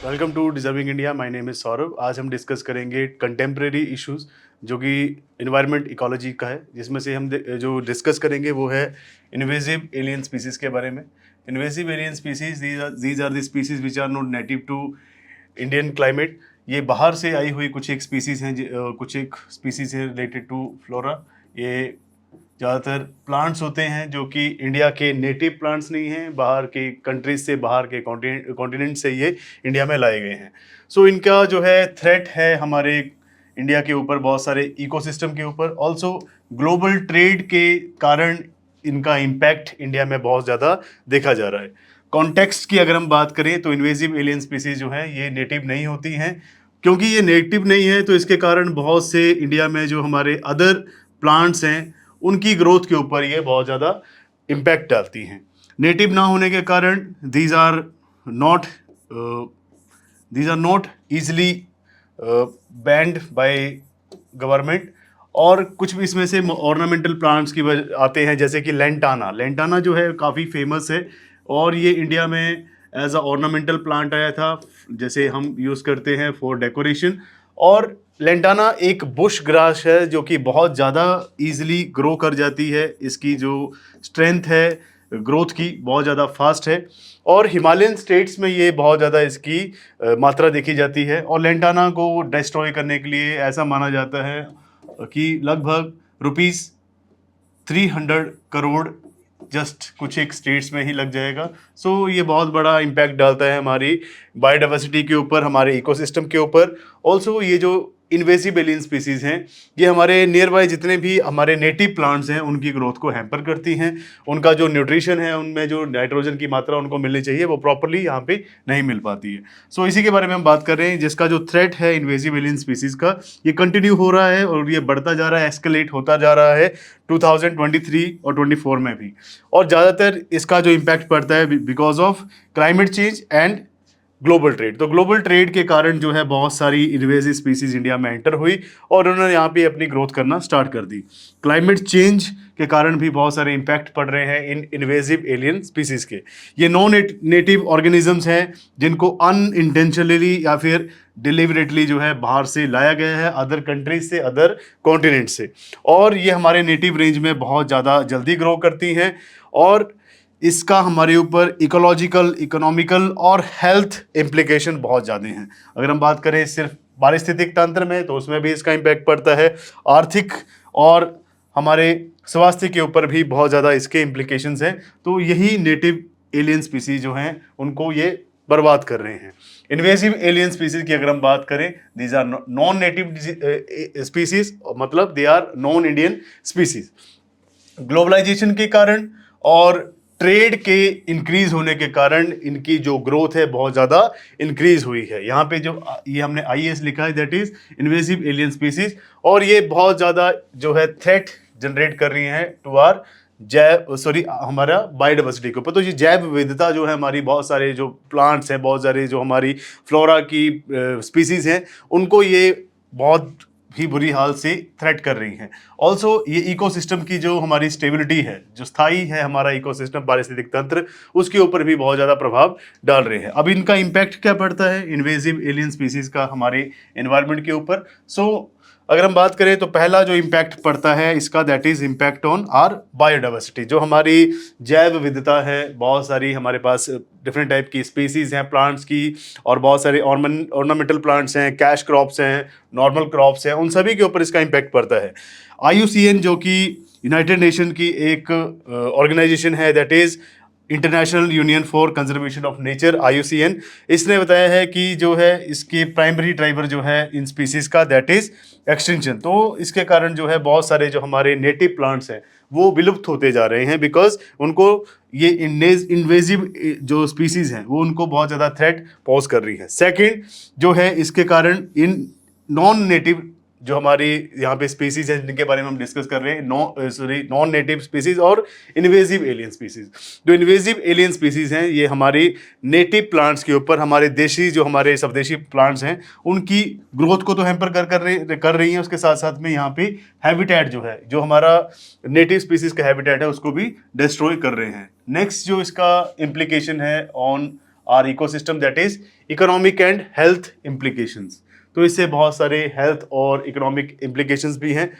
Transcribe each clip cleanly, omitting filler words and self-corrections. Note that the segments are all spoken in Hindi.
Welcome to deserving India. My name is Saurabh. आज हम डिस्कस करेंगे कंटेम्प्रेरी इश्यूज जो कि इन्वायरमेंट इकोलॉजी का है, जिसमें से हम जो डिस्कस करेंगे वो है इन्वेजिव एलियन स्पीसीज़ के बारे में। Invasive alien species these are the species which are not native to Indian climate. ये बाहर से आई हुई कुछ एक स्पीसीज़ हैं, कुछ एक स्पीसीज़ है रिलेटेड टू फ्लोरा। ये ज़्यादातर प्लांट्स होते हैं जो कि इंडिया के नेटिव प्लांट्स नहीं हैं, बाहर के कंट्रीज से, बाहर के कॉन्टिनेंट से ये इंडिया में लाए गए हैं। सो इनका जो है थ्रेट है हमारे इंडिया के ऊपर, बहुत सारे इकोसिस्टम के ऊपर। ऑल्सो ग्लोबल ट्रेड के कारण इनका इम्पैक्ट इंडिया में बहुत ज़्यादा देखा जा रहा है। कॉन्टेक्स्ट की अगर हम बात करें तो इन्वेजिव एलियन स्पीसीज जो हैं ये नेटिव नहीं होती हैं। क्योंकि ये नेटिव नहीं है तो इसके कारण बहुत से इंडिया में जो हमारे अदर प्लांट्स हैं उनकी ग्रोथ के ऊपर ये बहुत ज़्यादा इम्पैक्ट डालती हैं। नेटिव ना होने के कारण these are not easily banned by government. और कुछ भी इसमें से ऑर्नामेंटल प्लांट्स की वजह आते हैं, जैसे कि लेंटाना जो है काफ़ी फेमस है और ये इंडिया में एज अ ऑर्नामेंटल प्लांट आया था, जैसे हम यूज़ करते हैं फॉर डेकोरेशन। और लेंटाना एक बुश ग्रास है जो कि बहुत ज़्यादा ईजिली ग्रो कर जाती है। इसकी जो स्ट्रेंथ है ग्रोथ की बहुत ज़्यादा फास्ट है और हिमालयन स्टेट्स में ये बहुत ज़्यादा इसकी मात्रा देखी जाती है। और लेंटाना को डिस्ट्रॉय करने के लिए ऐसा माना जाता है कि लगभग ₹300 करोड़ जस्ट कुछ एक स्टेट्स में ही लग जाएगा। सो ये बहुत बड़ा इम्पैक्ट डालता है हमारी बायोडाइवर्सिटी के ऊपर, हमारे इकोसिस्टम के ऊपर। ऑल्सो ये जो इन्वेजिव एलियन स्पीसीज़ हैं ये हमारे नियर बाय जितने भी हमारे नेटिव प्लांट्स हैं उनकी ग्रोथ को हैम्पर करती हैं। उनका जो न्यूट्रिशन है, उनमें जो नाइट्रोजन की मात्रा उनको मिलनी चाहिए वो प्रॉपरली यहाँ पे नहीं मिल पाती है। सो इसी के बारे में हम बात कर रहे हैं, जिसका जो थ्रेट है इन्वेजिव एलियन स्पीसीज़ का ये कंटिन्यू हो रहा है और ये बढ़ता जा रहा है, एस्केलेट होता जा रहा है 2023 और 24 में भी। और ज़्यादातर इसका जो इम्पैक्ट पड़ता है because of climate change and global trade. तो ग्लोबल ट्रेड के कारण जो है बहुत सारी इन्वेजिव स्पीसीज इंडिया में एंटर हुई और उन्होंने यहाँ पे अपनी ग्रोथ करना स्टार्ट कर दी। क्लाइमेट चेंज के कारण भी बहुत सारे इम्पैक्ट पड़ रहे हैं इन इन्वेजिव एलियन स्पीसीज के। ये नॉन नेटिव ऑर्गेनिजम्स हैं जिनको अनइंटेंशनली या फिर डिलिबरेटली जो है बाहर से लाया गया है, अदर कंट्रीज से, अदर कॉन्टिनेंट से। और ये हमारे नेटिव रेंज में बहुत ज़्यादा जल्दी ग्रो करती हैं और इसका हमारे ऊपर इकोलॉजिकल, इकोनॉमिकल और हेल्थ इम्प्लीकेशन बहुत ज़्यादा हैं। अगर हम बात करें सिर्फ पारिस्थितिक तंत्र में तो उसमें भी इसका इम्पैक्ट पड़ता है। आर्थिक और हमारे स्वास्थ्य के ऊपर भी बहुत ज़्यादा इसके इम्प्लीकेशंस हैं। तो यही नेटिव एलियन स्पीसीज जो हैं उनको ये बर्बाद कर रहे हैं। इन्वेजिव एलियन स्पीसीज की अगर हम बात करें, these are non native species, मतलब they are non Indian species. Globalisation के कारण और ट्रेड के इंक्रीज होने के कारण इनकी जो ग्रोथ है बहुत ज़्यादा इंक्रीज हुई है। यहाँ पे जो ये हमने IAS लिखा है, that is invasive alien species, और ये बहुत ज़्यादा जो है थ्रेट जनरेट कर रही हैं टू आर हमारा बायोडाइवर्सिटी के ऊपर। तो ये जैव विविधता जो है हमारी, बहुत सारे जो प्लांट्स हैं, बहुत सारे जो हमारी फ्लोरा की स्पीसीज हैं, उनको ये बहुत ही बुरी हाल से थ्रेट कर रही हैं। ऑल्सो ये इकोसिस्टम की जो हमारी स्टेबिलिटी है, जो स्थायी है हमारा इकोसिस्टम, पारिस्थितिक तंत्र, उसके ऊपर भी बहुत ज़्यादा प्रभाव डाल रहे हैं। अब इनका इम्पैक्ट क्या पड़ता है इन्वेजिव एलियन स्पीसीज का हमारे एनवायरनमेंट के ऊपर? सो अगर हम बात करें तो पहला जो इम्पैक्ट पड़ता है इसका, that is impact on our biodiversity. जो हमारी जैव विविधता है, बहुत सारी हमारे पास डिफरेंट टाइप की स्पीसीज हैं प्लांट्स की, और बहुत सारे ऑर्नामेंटल प्लांट्स हैं, कैश क्रॉप्स हैं, नॉर्मल क्रॉप्स हैं, उन सभी के ऊपर इसका इम्पैक्ट पड़ता है। IUCN जो कि यूनाइटेड नेशन की एक ऑर्गेनाइजेशन है, that is international union for conservation of nature, IUCN, इसने बताया है कि जो है इसके प्राइमरी ड्राइवर जो है इन स्पीसीज का, दैट इज एक्सटिंक्शन। तो इसके कारण जो है बहुत सारे जो हमारे नेटिव प्लांट्स हैं वो विलुप्त होते जा रहे हैं, बिकॉज उनको ये इन्वेजिव जो स्पीसीज हैं वो उनको बहुत ज़्यादा थ्रेट पोज कर रही है। सेकेंड जो है इसके कारण इन नॉन नेटिव जो हमारी यहाँ पे स्पीसीज हैं जिनके बारे में हम डिस्कस कर रहे हैं, नॉन नेटिव स्पीसीज और इन्वेजिव एलियन स्पीसीज। जो इन्वेजिव एलियन स्पीसीज हैं ये हमारी नेटिव प्लांट्स के ऊपर, हमारे देशी जो हमारे स्वदेशी प्लांट्स हैं उनकी ग्रोथ को तो हैम्पर कर रही हैं, उसके साथ साथ में यहाँ पे हैबिटेट जो है, जो हमारा नेटिव स्पीसीज का हैबिटेट है, उसको भी डिस्ट्रॉय कर रहे हैं। नेक्स्ट जो इसका इम्प्लीकेशन है on our ecosystem, that is economic and health implications. तो इससे बहुत सारे हेल्थ और इकोनॉमिक इम्प्लीकेशंस भी हैं।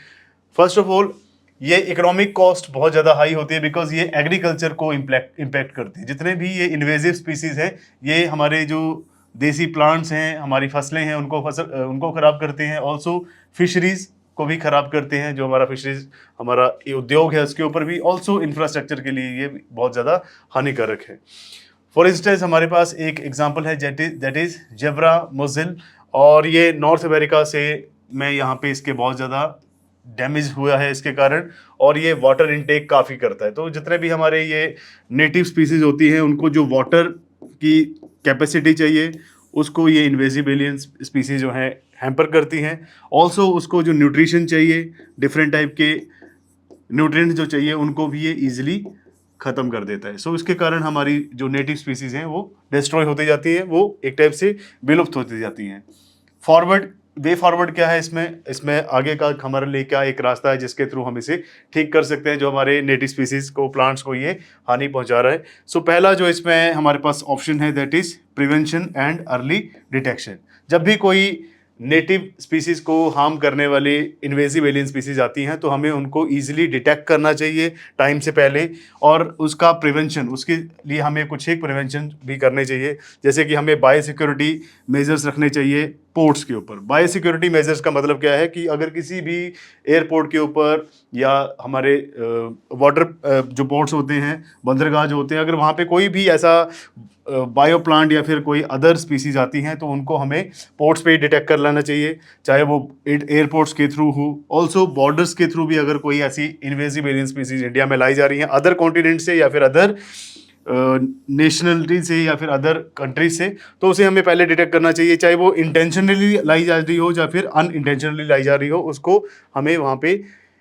फर्स्ट ऑफ ऑल, ये इकोनॉमिक कॉस्ट बहुत ज़्यादा हाई होती है बिकॉज ये एग्रीकल्चर को इम्पैक्ट करती है। जितने भी ये इन्वेजिव स्पीसीज हैं, ये हमारे जो देसी प्लांट्स हैं, हमारी फसलें हैं, उनको ख़राब करते हैं। ऑल्सो फिशरीज़ को भी ख़राब करते हैं। जो हमारा फिशरीज हमारा ये उद्योग है उसके ऊपर भी, ऑल्सो इंफ्रास्ट्रक्चर के लिए ये बहुत ज़्यादा हानिकारक है। फॉर इंस्टेंस हमारे पास एक एग्जांपल है दैट इज़ जेब्रा मुजिल, और ये नॉर्थ अमेरिका से मैं यहाँ पे इसके बहुत ज़्यादा डैमेज हुआ है इसके कारण, और ये वाटर इनटेक काफ़ी करता है। तो जितने भी हमारे ये नेटिव स्पीसीज होती हैं उनको जो वाटर की कैपेसिटी चाहिए उसको ये इन्वेजिव एलियन स्पीसीज जो है हैम्पर करती हैं। ऑल्सो उसको जो न्यूट्रिशन चाहिए, डिफरेंट टाइप के न्यूट्रिएंट्स जो चाहिए, उनको भी ये ईजिली ख़त्म कर देता है। सो इसके कारण हमारी जो नेटिव स्पीसीज हैं वो डिस्ट्रॉय होती जाती हैं, वो एक टाइप से विलुप्त होती जाती हैं। वे फॉरवर्ड क्या है इसमें आगे का हमारे लिए क्या एक रास्ता है जिसके थ्रू हम इसे ठीक कर सकते हैं जो हमारे नेटिव स्पीसीज को, प्लांट्स को ये हानि पहुंचा रहा है। सो पहला जो इसमें हमारे पास ऑप्शन है that is prevention and early detection. जब भी कोई नेटिव स्पीसीज को हार्म करने वाली इन्वेजिव एलियन स्पीसीज आती हैं तो हमें उनको ईजिली डिटेक्ट करना चाहिए टाइम से पहले, और उसका प्रिवेंशन, उसके लिए हमें कुछ एक प्रिवेंशन भी करने चाहिए। जैसे कि हमें बायोसिक्योरिटी मेजर्स रखने चाहिए पोर्ट्स के ऊपर। बायोसिक्योरिटी मेजर्स का मतलब क्या है कि अगर किसी भी एयरपोर्ट के ऊपर या हमारे वाटर जो पोर्ट्स होते हैं, बंदरगाह जो होते हैं, अगर वहाँ पे कोई भी ऐसा बायो प्लांट या फिर कोई अदर स्पीसीज आती हैं तो उनको हमें पोर्ट्स पे ही डिटेक्ट कर लेना चाहिए, चाहे वो एयरपोर्ट्स के थ्रू हो। ऑल्सो बॉर्डर्स के थ्रू भी अगर कोई ऐसी इन्वेजिव एलियन स्पीसीज इंडिया में लाई जा रही हैं अदर कॉन्टिनेंट से या फिर अदर नेशनलिटी से या फिर अदर कंट्रीज से, तो उसे हमें पहले डिटेक्ट करना चाहिए, चाहे वो इंटेंशनली लाई जा रही हो या फिर अनइंटेंशनली लाई जा रही हो, उसको हमें वहाँ पे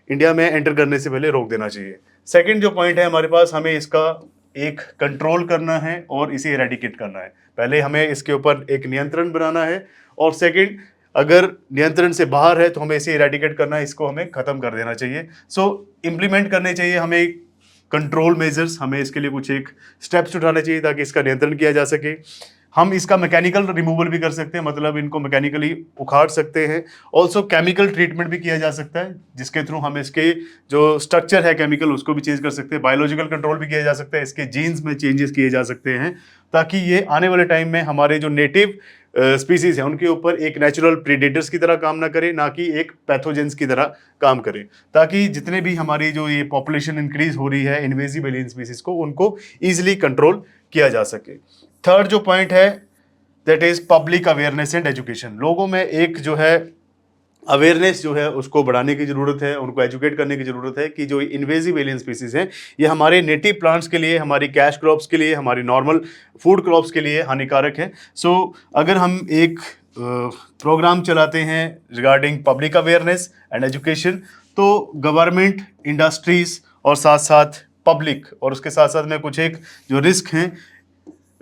इंडिया में एंटर करने से पहले रोक देना चाहिए। सेकंड जो पॉइंट है हमारे पास, हमें इसका एक कंट्रोल करना है और इसे इरेडिकेट करना है। पहले हमें इसके ऊपर एक नियंत्रण बनाना है, और सेकंड अगर नियंत्रण से बाहर है तो हमें इसे इरेडिकेट करना है, इसको हमें ख़त्म कर देना चाहिए। सो इम्प्लीमेंट करने चाहिए हमें कंट्रोल मेजर्स, हमें इसके लिए कुछ एक स्टेप्स उठाने चाहिए ताकि इसका नियंत्रण किया जा सके। हम इसका मैकेनिकल रिमूवल भी कर सकते हैं, मतलब इनको मैकेनिकली उखाड़ सकते हैं। ऑल्सो केमिकल ट्रीटमेंट भी किया जा सकता है जिसके थ्रू हम इसके जो स्ट्रक्चर है केमिकल उसको भी चेंज कर सकते हैं। बायोलॉजिकल कंट्रोल भी किया जा सकता है, इसके जीन्स में चेंजेस किए जा सकते हैं ताकि ये आने वाले टाइम में हमारे जो नेटिव स्पीसीज हैं उनके ऊपर एक नेचुरल प्रीडेटर्स की तरह काम ना करे, ना कि एक पैथोजेंस की तरह काम करे, ताकि जितने भी हमारी जो ये पॉपुलेशन इंक्रीज हो रही है इन्वेजिव एलियन स्पीसीज को, उनको ईजिली कंट्रोल किया जा सके। थर्ड जो पॉइंट है that is public awareness and education. लोगों में एक जो है अवेयरनेस जो है उसको बढ़ाने की ज़रूरत है, उनको एजुकेट करने की ज़रूरत है कि जो इन्वेजिव एलियन स्पीसीज़ हैं ये हमारे नेटिव प्लांट्स के लिए, हमारी कैश क्रॉप्स के लिए, हमारी नॉर्मल फूड क्रॉप्स के लिए हानिकारक है। सो अगर हम एक प्रोग्राम चलाते हैं regarding public awareness and education, तो गवर्नमेंट, इंडस्ट्रीज़ और साथ साथ पब्लिक, और उसके साथ साथ में कुछ एक जो रिस्क हैं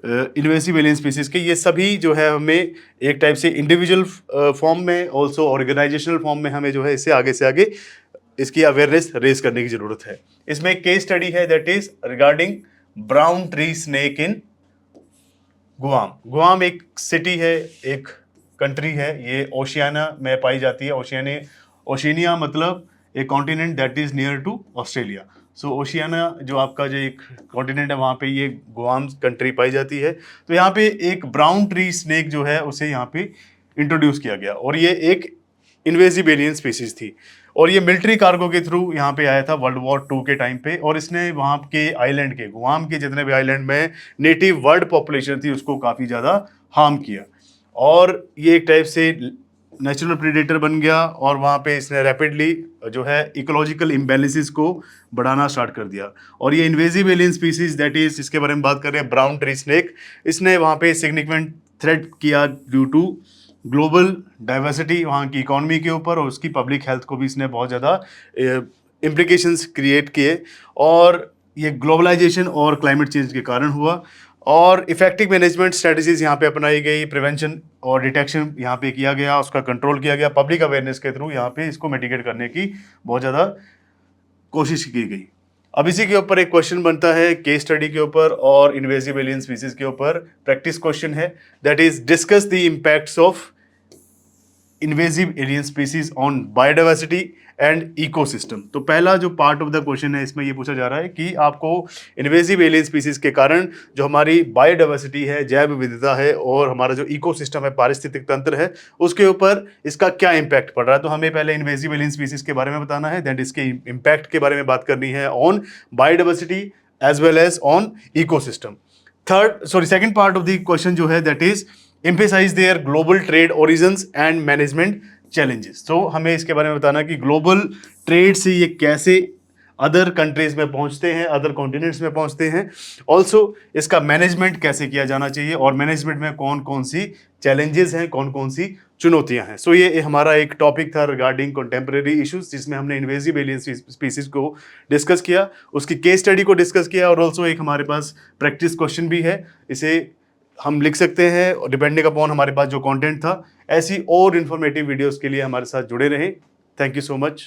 इन्वेसिव एलियन स्पीसीज के, ये सभी जो है हमें एक टाइप से इंडिविजुअल फॉर्म में, ऑल्सो ऑर्गेनाइजेशनल फॉर्म में हमें जो है इससे आगे से आगे इसकी अवेयरनेस रेज करने की ज़रूरत है। इसमें एक केस स्टडी है that is regarding brown tree snake in Guam. Guam एक सिटी है, एक कंट्री है, ये ओशियाना में पाई जाती है। ओशिनिया मतलब एक continent that is near to Australia. So Oceania जो आपका जो एक कॉन्टिनेंट है वहाँ पे ये गुआम कंट्री पाई जाती है। तो यहाँ पे एक ब्राउन ट्री स्नेक जो है उसे यहाँ पे इंट्रोड्यूस किया गया, और ये एक इन्वेजिव एलियन स्पीसीज थी, और ये मिलिट्री कार्गो के थ्रू यहाँ पे आया था वर्ल्ड वॉर 2 के टाइम पे, और इसने वहाँ के आइलैंड के, गुआम के जितने भी आइलैंड में नेटिव वर्ल्ड पॉपुलेशन थी उसको काफ़ी ज़्यादा हार्म किया, और ये एक टाइप से नेचुरल प्रीडेटर बन गया, और वहाँ पे इसने रैपिडली जो है इकोलॉजिकल इम्बैलेंसेस को बढ़ाना स्टार्ट कर दिया। और ये invasive alien species that is, इसके बारे में बात कर रहे हैं ब्राउन ट्री स्नेक, इसने वहाँ पे सिग्निफिकेंट थ्रेट किया ड्यू टू ग्लोबल डाइवर्सिटी वहाँ की इकोनॉमी के ऊपर, और उसकी पब्लिक हेल्थ को भी इसने बहुत ज़्यादा इम्प्लीकेशंस क्रिएट किए, और ये ग्लोबलाइजेशन और क्लाइमेट चेंज के कारण हुआ। और इफेक्टिव मैनेजमेंट स्ट्रेटजीज यहाँ पे अपनाई गई, प्रिवेंशन और डिटेक्शन यहाँ पे किया गया, उसका कंट्रोल किया गया, पब्लिक अवेयरनेस के थ्रू यहाँ पे इसको मिटिगेट करने की बहुत ज़्यादा कोशिश की गई। अब इसी के ऊपर एक क्वेश्चन बनता है केस स्टडी के ऊपर और इन्वेसिव एलियन स्पीसीज के ऊपर। प्रैक्टिस क्वेश्चन है, that is discuss the impacts of invasive alien species on biodiversity and ecosystem. तो पहला जो पार्ट ऑफ द क्वेश्चन है इसमें ये पूछा जा रहा है कि आपको इन्वेसिव एलियन स्पीसीज के कारण जो हमारी बायोडाइवर्सिटी है, जैव विविधता है और हमारा जो इकोसिस्टम है, पारिस्थितिक तंत्र है, उसके ऊपर इसका क्या इम्पैक्ट पड़ रहा है। तो हमें पहले इन्वेसिव एलियन स्पीसीज के बारे में बताना है, देन इसके इम्पैक्ट के बारे में बात करनी है on biodiversity as well as on ecosystem. Second part of the question जो है that is emphasize their global trade origins and management challenges। तो हमें इसके बारे में बताना कि ग्लोबल ट्रेड से ये कैसे अदर कंट्रीज में पहुंचते हैं, अदर कॉन्टिनेंट्स में पहुंचते हैं। ऑल्सो इसका मैनेजमेंट कैसे किया जाना चाहिए और मैनेजमेंट में कौन कौन सी चैलेंजेस हैं, कौन कौन सी चुनौतियां हैं। सो ये हमारा एक टॉपिक था रिगार्डिंग कंटेम्प्रेरी इश्यूज, जिसमें हमने इन्वेसिव एलियन स्पीसीज को डिस्कस किया, उसकी केस स्टडी को डिस्कस किया और ऑल्सो एक हमारे पास प्रैक्टिस क्वेश्चन भी है। इसे हम लिख सकते हैं डिपेंडिंग अपॉन हमारे पास जो कंटेंट था। ऐसी और इन्फॉर्मेटिव वीडियोस के लिए हमारे साथ जुड़े रहें। Thank you so much.